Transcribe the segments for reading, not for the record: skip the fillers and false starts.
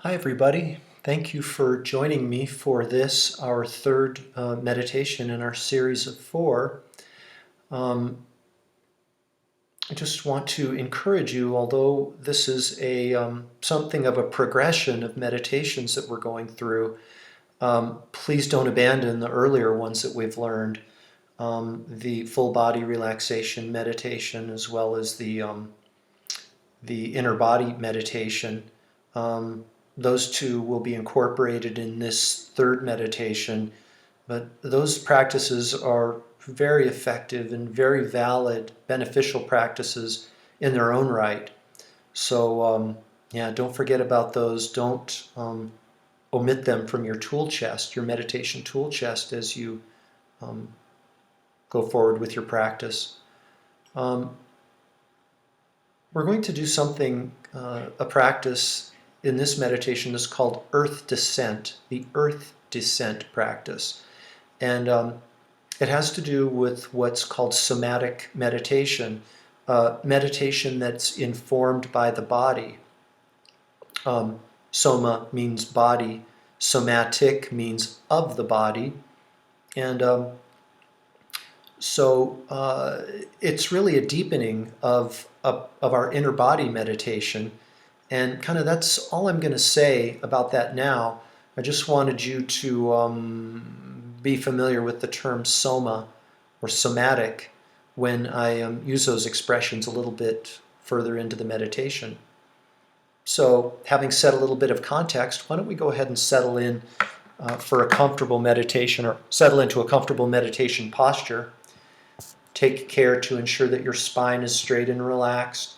Hi everybody. Thank you for joining me for this, our third meditation in our series of 4. I just want to encourage you, although this is something of a progression of meditations that we're going through, please don't abandon the earlier ones that we've learned, the full body relaxation meditation as well as the inner body meditation. Those two will be incorporated in this third meditation, but those practices are very effective and very valid, beneficial practices in their own right. So, don't forget about those. Don't omit them from your tool chest, your meditation tool chest, as you go forward with your practice. We're going to do something, a practice in this meditation is called earth descent, the earth descent practice. And it has to do with what's called somatic meditation, meditation that's informed by the body. Soma means body, somatic means of the body, and so it's really a deepening of our inner body meditation. And kind of that's all I'm going to say about that now. I just wanted you to be familiar with the term soma or somatic when I use those expressions a little bit further into the meditation. So having set a little bit of context, why don't we go ahead and settle in for a comfortable meditation, or settle into a comfortable meditation posture. Take care to ensure that your spine is straight and relaxed.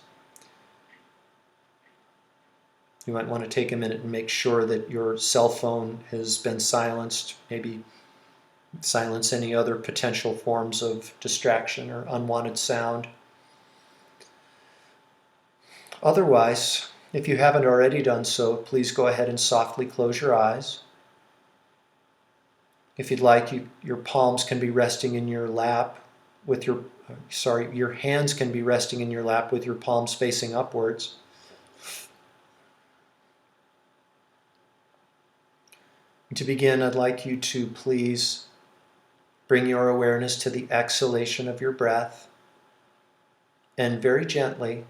You might want to take a minute and make sure that your cell phone has been silenced. Maybe silence any other potential forms of distraction or unwanted sound. Otherwise, if you haven't already done so, please go ahead and softly close your eyes. If you'd like, your palms can be resting in your lap with your hands can be resting in your lap with your palms facing upwards. To begin, I'd like you to please bring your awareness to the exhalation of your breath, and very gently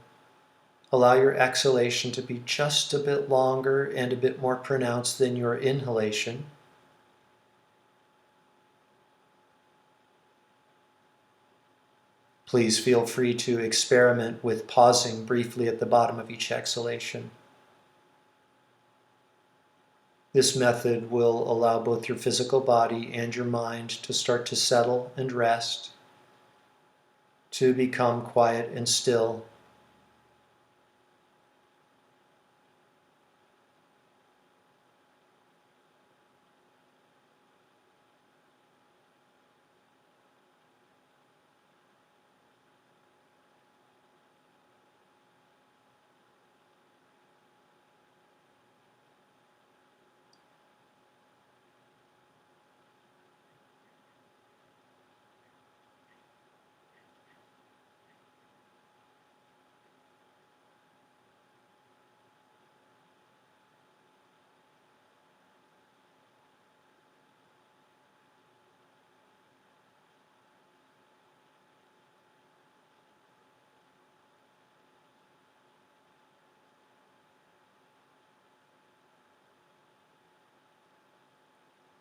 allow your exhalation to be just a bit longer and a bit more pronounced than your inhalation. Please feel free to experiment with pausing briefly at the bottom of each exhalation. This method will allow both your physical body and your mind to start to settle and rest, to become quiet and still.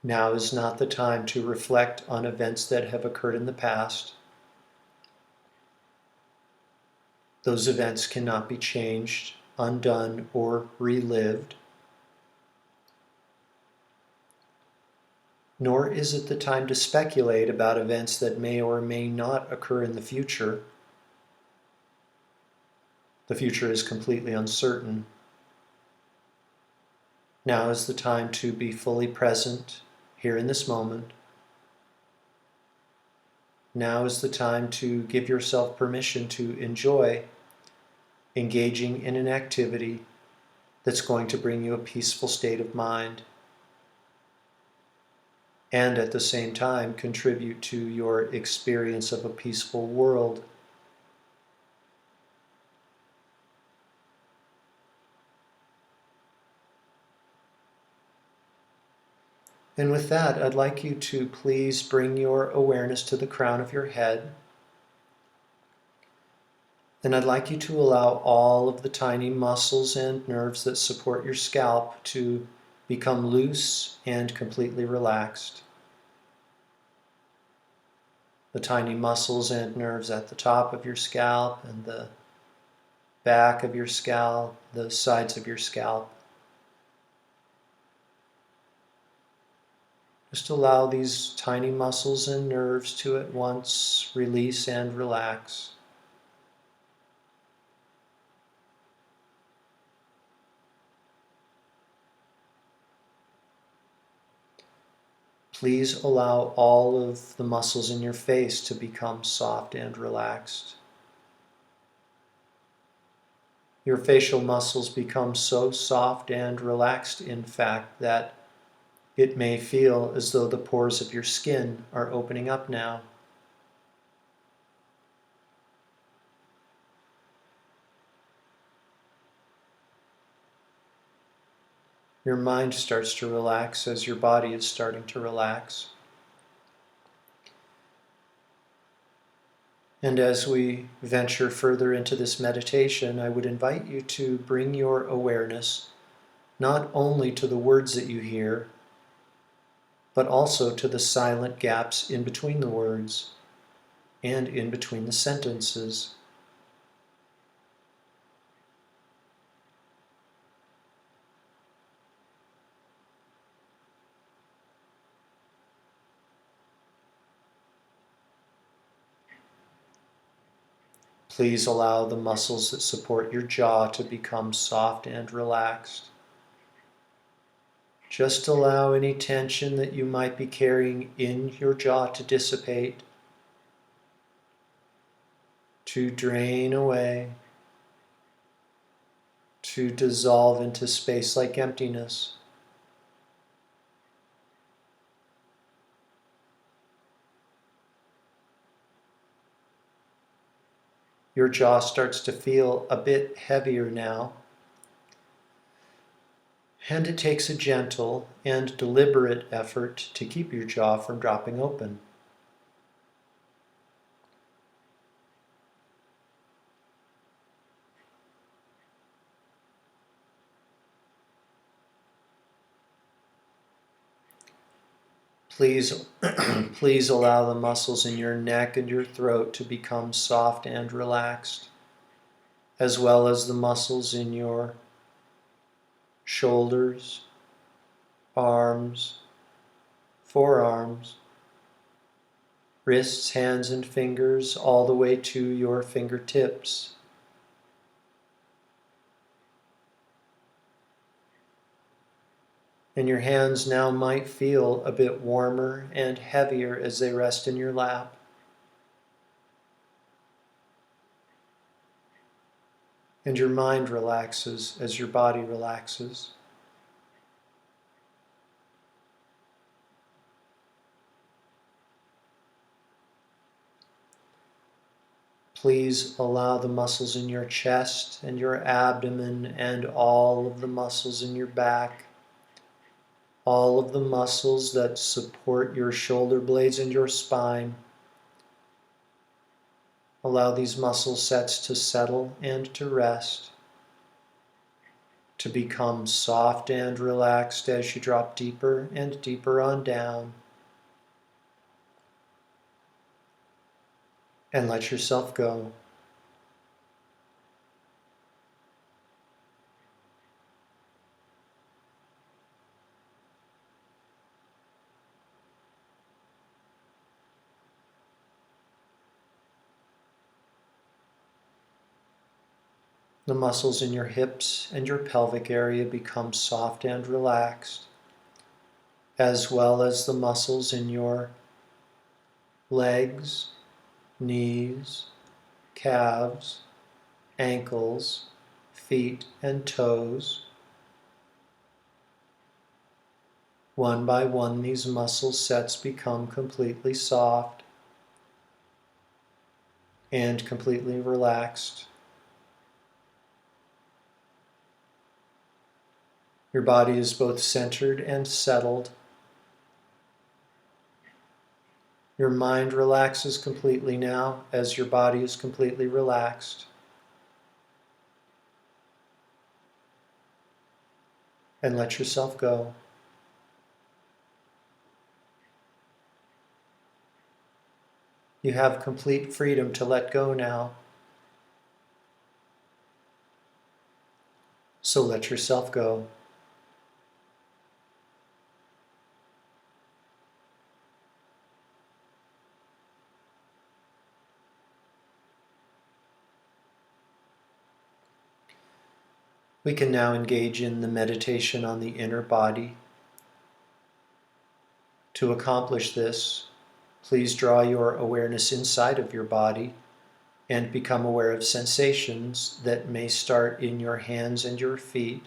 Now is not the time to reflect on events that have occurred in the past. Those events cannot be changed, undone, or relived. Nor is it the time to speculate about events that may or may not occur in the future. The future is completely uncertain. Now is the time to be fully present here in this moment. Now is the time to give yourself permission to enjoy engaging in an activity that's going to bring you a peaceful state of mind, and at the same time contribute to your experience of a peaceful world. And with that, I'd like you to please bring your awareness to the crown of your head. And I'd like you to allow all of the tiny muscles and nerves that support your scalp to become loose and completely relaxed. The tiny muscles and nerves at the top of your scalp and the back of your scalp, the sides of your scalp. Just allow these tiny muscles and nerves to at once release and relax. Please allow all of the muscles in your face to become soft and relaxed. Your facial muscles become so soft and relaxed, in fact, that it may feel as though the pores of your skin are opening up now. Your mind starts to relax as your body is starting to relax. And as we venture further into this meditation, I would invite you to bring your awareness not only to the words that you hear, but also to the silent gaps in between the words and in between the sentences. Please allow the muscles that support your jaw to become soft and relaxed. Just allow any tension that you might be carrying in your jaw to dissipate, to drain away, to dissolve into space like emptiness. Your jaw starts to feel a bit heavier now, and it takes a gentle and deliberate effort to keep your jaw from dropping open. Please, please allow the muscles in your neck and your throat to become soft and relaxed, as well as the muscles in your shoulders, arms, forearms, wrists, hands, and fingers, all the way to your fingertips. And your hands now might feel a bit warmer and heavier as they rest in your lap. And your mind relaxes as your body relaxes. Please allow the muscles in your chest and your abdomen and all of the muscles in your back, all of the muscles that support your shoulder blades and your spine. Allow these muscle sets to settle and to rest, to become soft and relaxed as you drop deeper and deeper on down. And let yourself go. The muscles in your hips and your pelvic area become soft and relaxed, as well as the muscles in your legs, knees, calves, ankles, feet, and toes. One by one, these muscle sets become completely soft and completely relaxed. Your body is both centered and settled, Your mind relaxes completely now as your body is completely relaxed. And let yourself go. You have complete freedom to let go now. So let yourself go. We can now engage in the meditation on the inner body. To accomplish this, please draw your awareness inside of your body and become aware of sensations that may start in your hands and your feet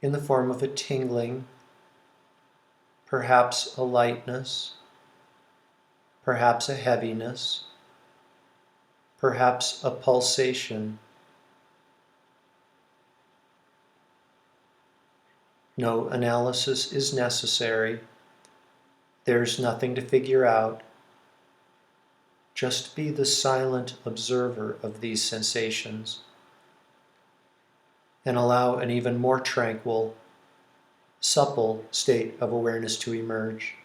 in the form of a tingling, perhaps a lightness, perhaps a heaviness, perhaps a pulsation. No analysis is necessary. There's nothing to figure out. Just be the silent observer of these sensations and allow an even more tranquil, supple state of awareness to emerge.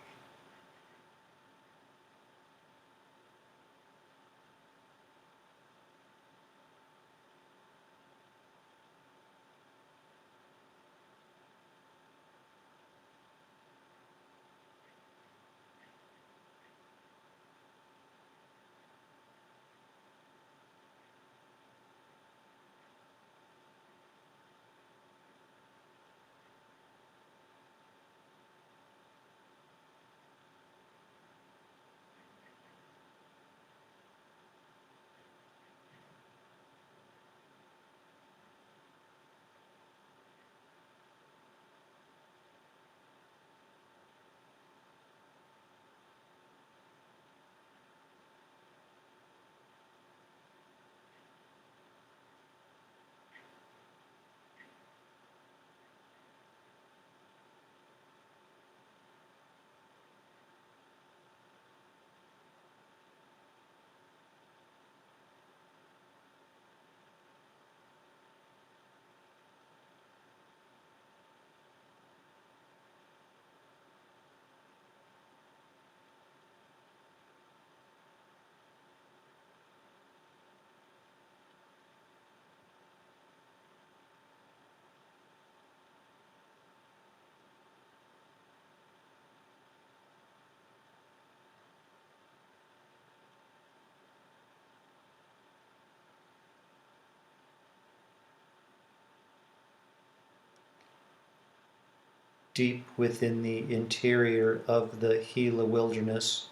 Deep within the interior of the Gila wilderness,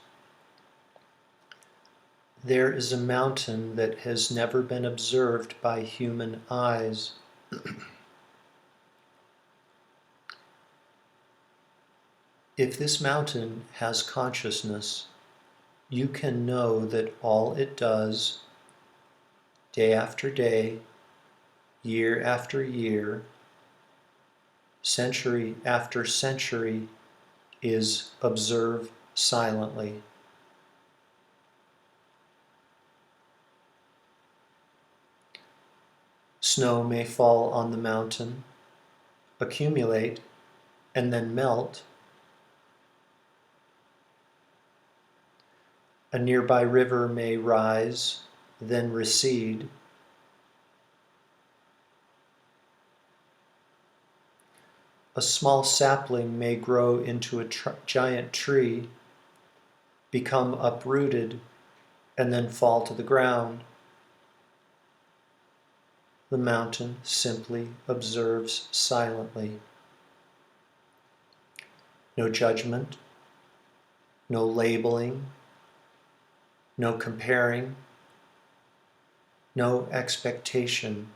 there is a mountain that has never been observed by human eyes. If this mountain has consciousness, you can know that all it does, day after day, year after year, century after century, is observe silently. Snow may fall on the mountain, accumulate, and then melt. A nearby river may rise, then recede. A small sapling may grow into a giant tree, become uprooted, and then fall to the ground. The mountain simply observes silently. No judgment, no labeling, no comparing, no expectation.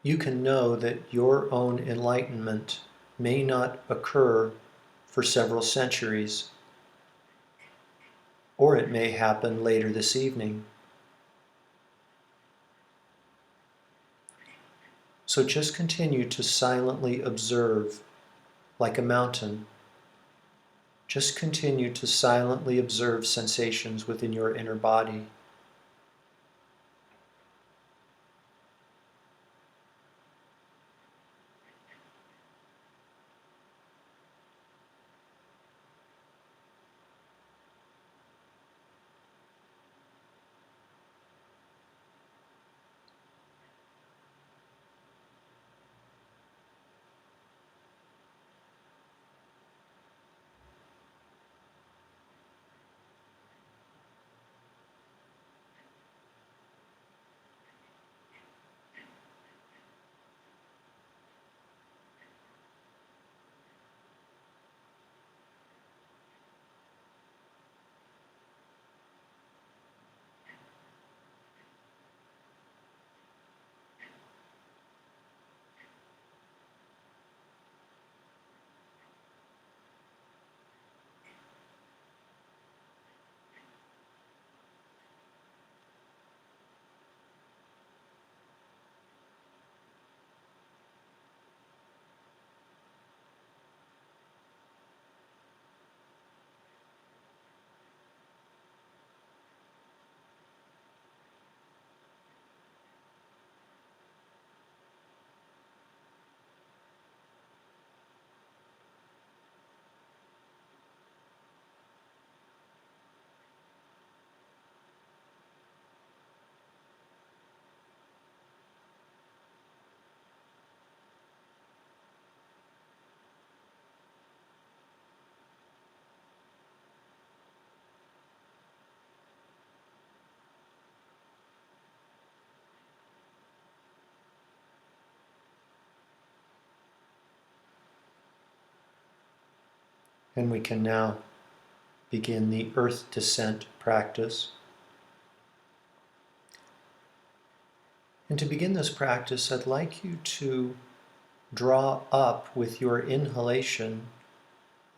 You can know that your own enlightenment may not occur for several centuries, or it may happen later this evening. So just continue to silently observe like a mountain. Just continue to silently observe sensations within your inner body. And we can now begin the earth descent practice. And to begin this practice, I'd like you to draw up with your inhalation.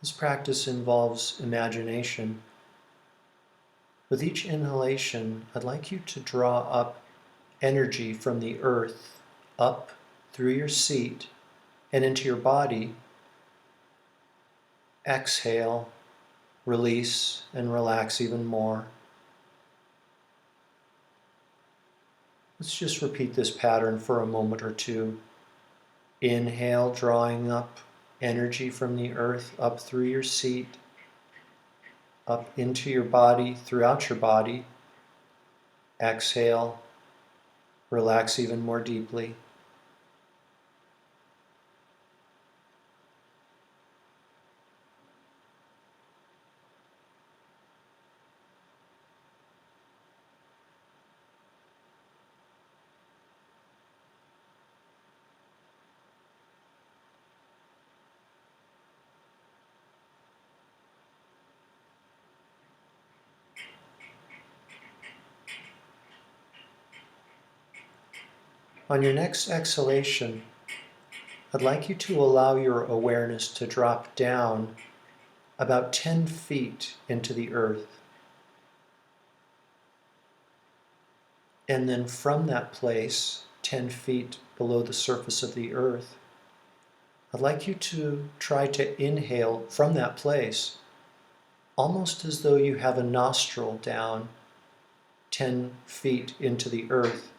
This practice involves imagination. With each inhalation, I'd like you to draw up energy from the earth up through your seat and into your body. Exhale, release, and relax even more. Let's just repeat this pattern for a moment or two. Inhale, drawing up energy from the earth up through your seat, up into your body, throughout your body. Exhale, relax even more deeply. On your next exhalation, I'd like you to allow your awareness to drop down about 10 feet into the earth. And then from that place, 10 feet below the surface of the earth, I'd like you to try to inhale from that place, almost as though you have a nostril down 10 feet into the earth.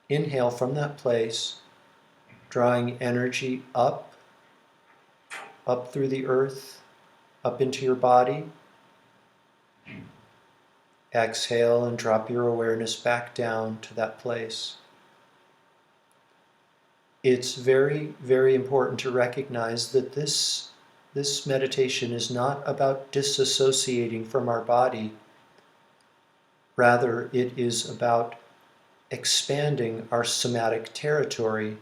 Inhale from that place, drawing energy up through the earth, up into your body. Exhale and drop your awareness back down to that place. It's very, very important to recognize that this meditation is not about disassociating from our body. Rather, it is about expanding our somatic territory,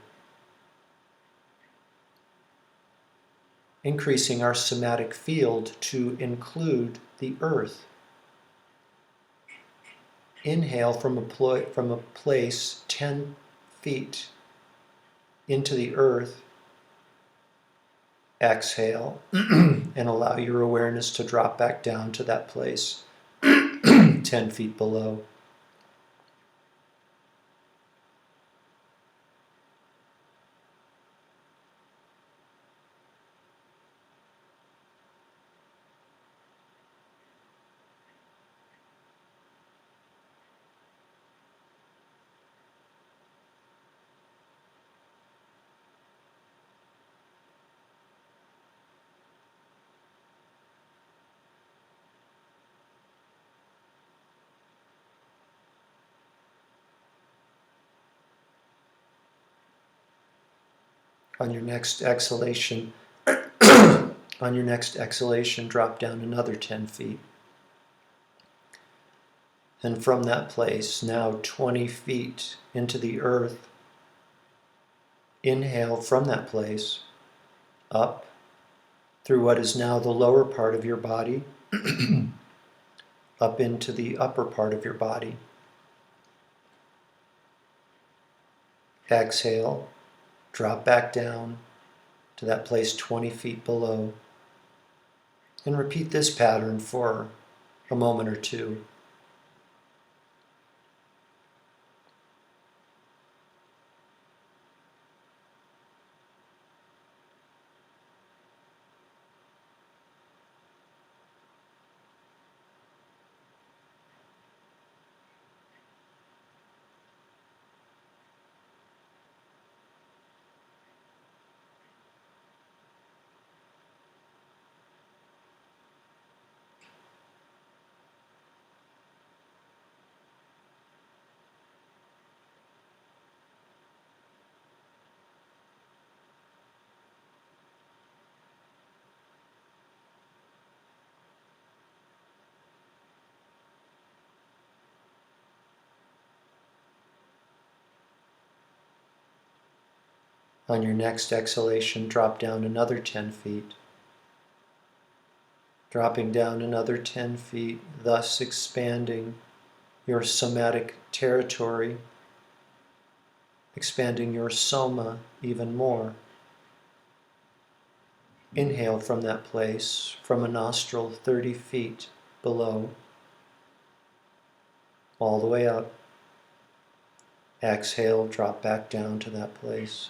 increasing our somatic field to include the earth. Inhale from a place 10 feet into the earth. Exhale and allow your awareness to drop back down to that place 10 feet below. On your next exhalation, drop down another 10 feet. And from that place, now 20 feet into the earth, inhale from that place, up through what is now the lower part of your body, up into the upper part of your body. Exhale, drop back down to that place 20 feet below. And repeat this pattern for a moment or two. On your next exhalation, drop down another 10 feet. Dropping down another 10 feet, thus expanding your somatic territory, expanding your soma even more. Inhale from that place, from a nostril 30 feet below, all the way up. Exhale, drop back down to that place.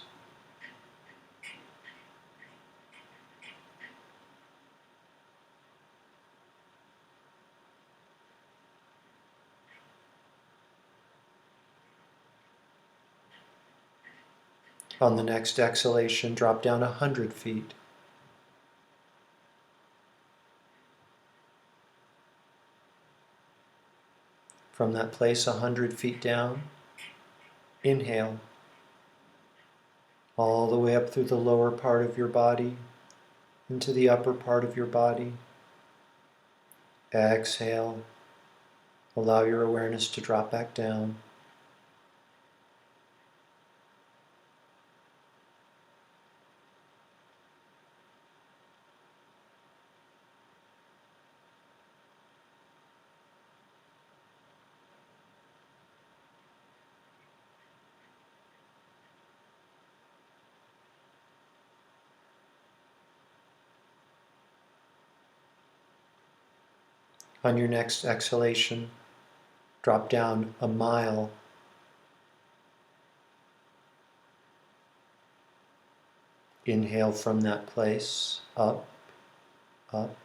On the next exhalation, drop down 100 feet. From that place, 100 feet down, inhale, all the way up through the lower part of your body, into the upper part of your body. Exhale, allow your awareness to drop back down. On your next exhalation, drop down a mile. Inhale from that place, up, up.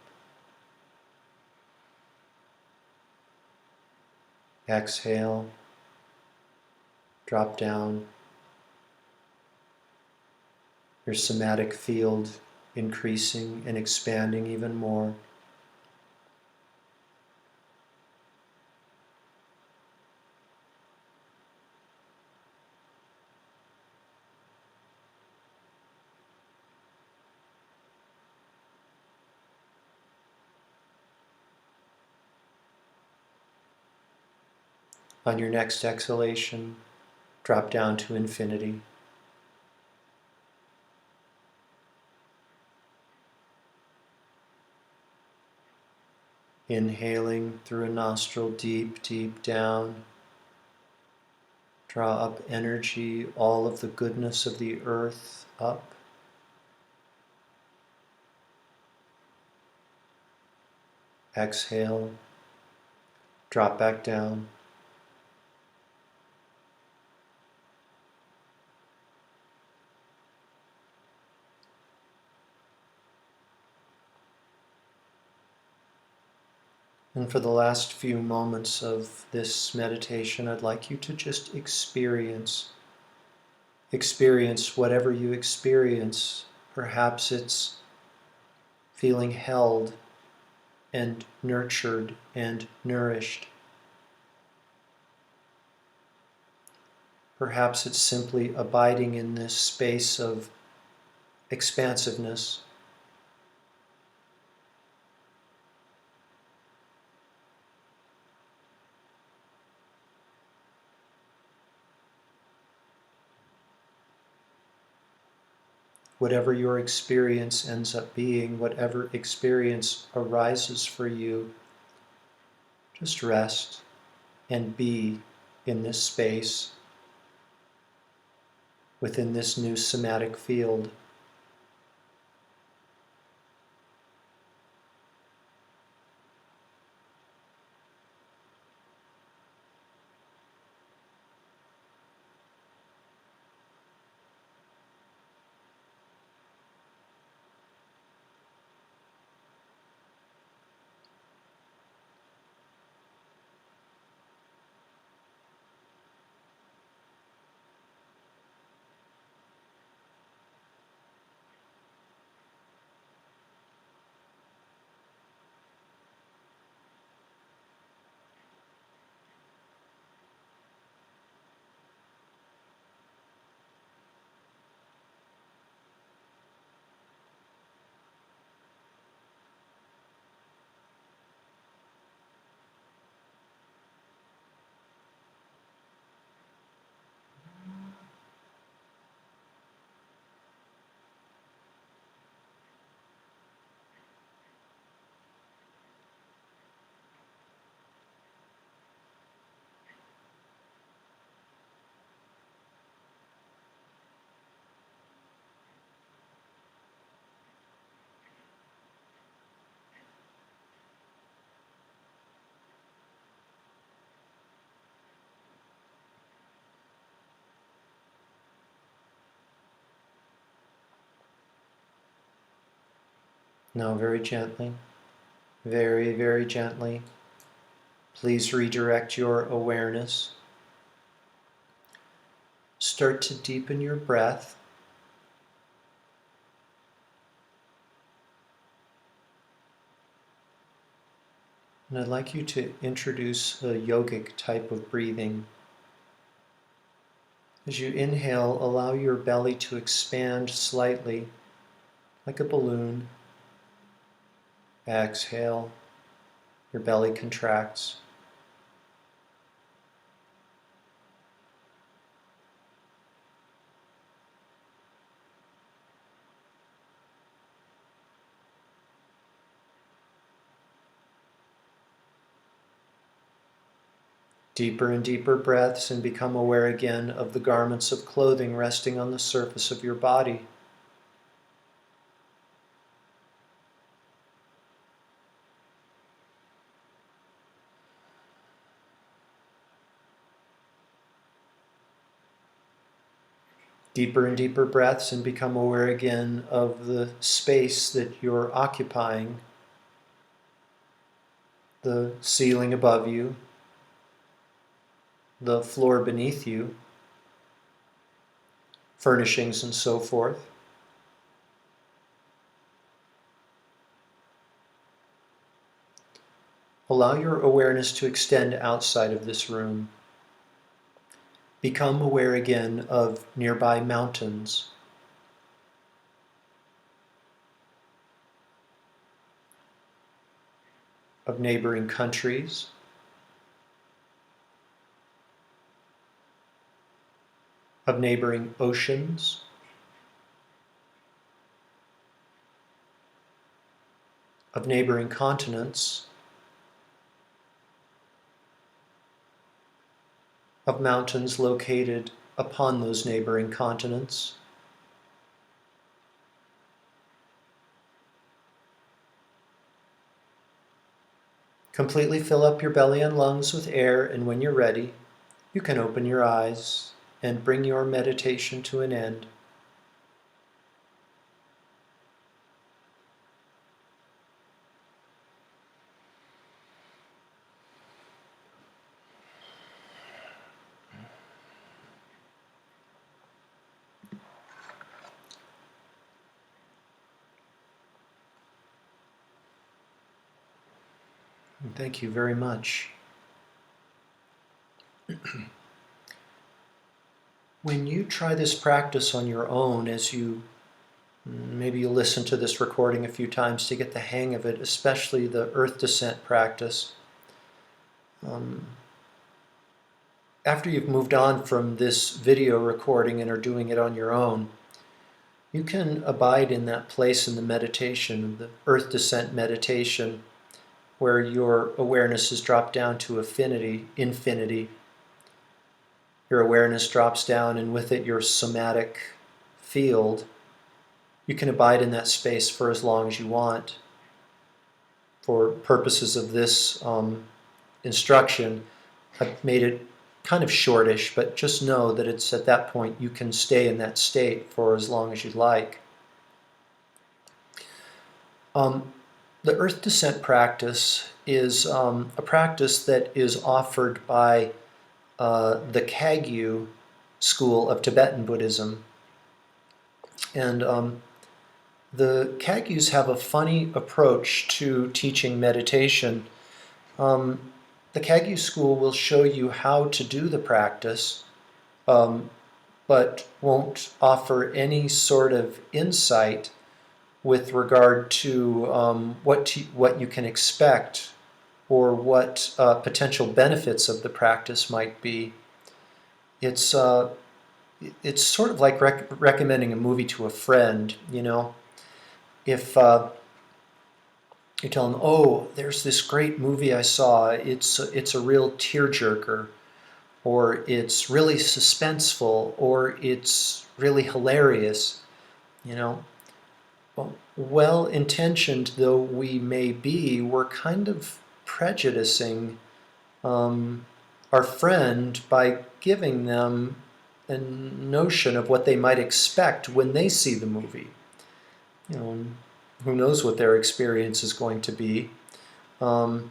Exhale, drop down. Your somatic field increasing and expanding even more. On your next exhalation, drop down to infinity. Inhaling through a nostril deep, deep down. Draw up energy, all of the goodness of the earth up. Exhale, drop back down. And for the last few moments of this meditation, I'd like you to just experience whatever you experience. Perhaps it's feeling held and nurtured and nourished. Perhaps it's simply abiding in this space of expansiveness. Whatever your experience ends up being, whatever experience arises for you, just rest and be in this space, within this new somatic field. Now, very gently, very, very gently, please redirect your awareness. Start to deepen your breath. And I'd like you to introduce a yogic type of breathing. As you inhale, allow your belly to expand slightly, like a balloon. Exhale, your belly contracts. Deeper and deeper breaths, and become aware again of the garments of clothing resting on the surface of your body. Deeper and deeper breaths, and become aware again of the space that you're occupying, the ceiling above you, the floor beneath you, furnishings and so forth. Allow your awareness to extend outside of this room. Become aware again of nearby mountains, of neighboring countries, of neighboring oceans, of neighboring continents, of mountains located upon those neighboring continents. Completely fill up your belly and lungs with air, and when you're ready, you can open your eyes and bring your meditation to an end. And thank you very much. When you try this practice on your own, as you Maybe you listen to this recording a few times to get the hang of it, especially the earth descent practice. After you've moved on from this video recording and are doing it on your own, you can abide in that place in the meditation, the earth descent meditation, where your awareness is dropped down to infinity. Your awareness drops down, and with it your somatic field. You can abide in that space for as long as you want. For purposes of this instruction, I've made it kind of shortish, but just know that it's at that point you can stay in that state for as long as you'd like. The earth descent practice is a practice that is offered by the Kagyu school of Tibetan Buddhism. And the Kagyus have a funny approach to teaching meditation. The Kagyu school will show you how to do the practice, but won't offer any sort of insight with regard to what you can expect or what potential benefits of the practice might be. It's sort of like recommending a movie to a friend, you know. If you tell them, oh, there's this great movie I saw, it's a real tearjerker, or it's really suspenseful, or it's really hilarious, you know. Well-intentioned though we may be, we're kind of prejudicing our friend by giving them a notion of what they might expect when they see the movie. You know, who knows what their experience is going to be. And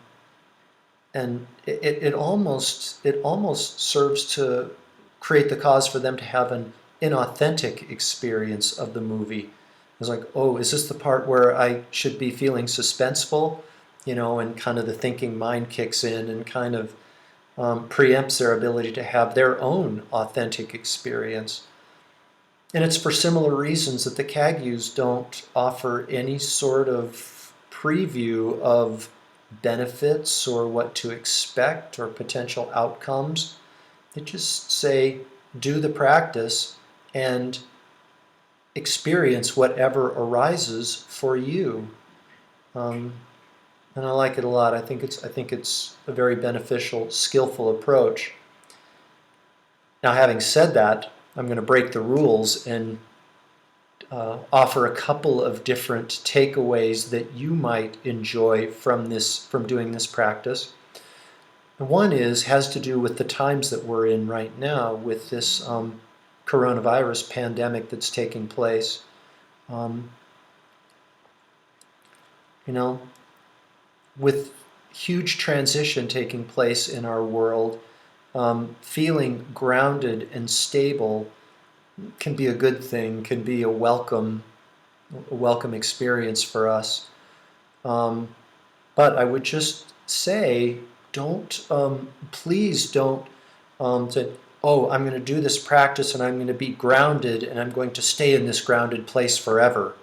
it almost serves to create the cause for them to have an inauthentic experience of the movie. It's like, oh, is this the part where I should be feeling suspenseful? You know, and kind of the thinking mind kicks in and kind of preempts their ability to have their own authentic experience. And it's for similar reasons that the Kagyus don't offer any sort of preview of benefits or what to expect or potential outcomes. They just say, do the practice and experience whatever arises for you. And I like it a lot. I think it's a very beneficial, skillful approach. Now, having said that, I'm going to break the rules and offer a couple of different takeaways that you might enjoy from doing this practice. And one has to do with the times that we're in right now with this coronavirus pandemic that's taking place. You know, with huge transition taking place in our world, feeling grounded and stable can be a good thing, can be a welcome experience for us. But I would just say, please don't say, oh, I'm going to do this practice and I'm going to be grounded and I'm going to stay in this grounded place forever.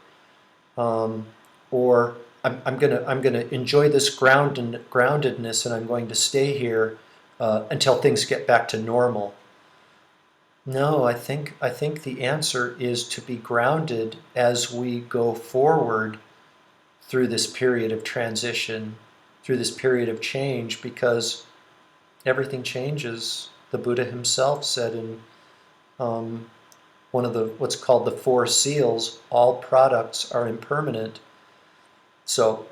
Or I'm going to enjoy this groundedness and I'm going to stay here until things get back to normal. No, I think the answer is to be grounded as we go forward through this period of transition, through this period of change, because everything changes. The Buddha himself said in one of what's called the Four Seals, all products are impermanent. So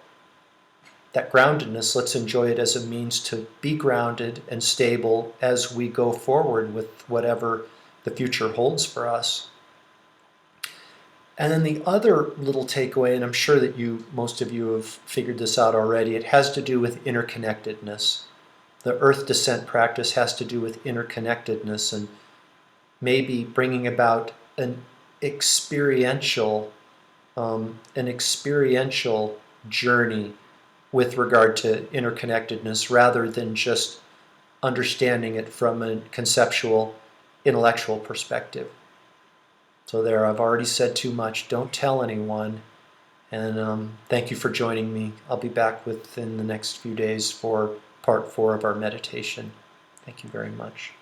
that groundedness, let's enjoy it as a means to be grounded and stable as we go forward with whatever the future holds for us. And then the other little takeaway, and I'm sure that most of you have figured this out already, it has to do with interconnectedness. The earth descent practice has to do with interconnectedness and maybe bringing about an experiential journey with regard to interconnectedness rather than just understanding it from a conceptual, intellectual perspective. So there, I've already said too much. Don't tell anyone. And thank you for joining me. I'll be back within the next few days for part 4 of our meditation. Thank you very much.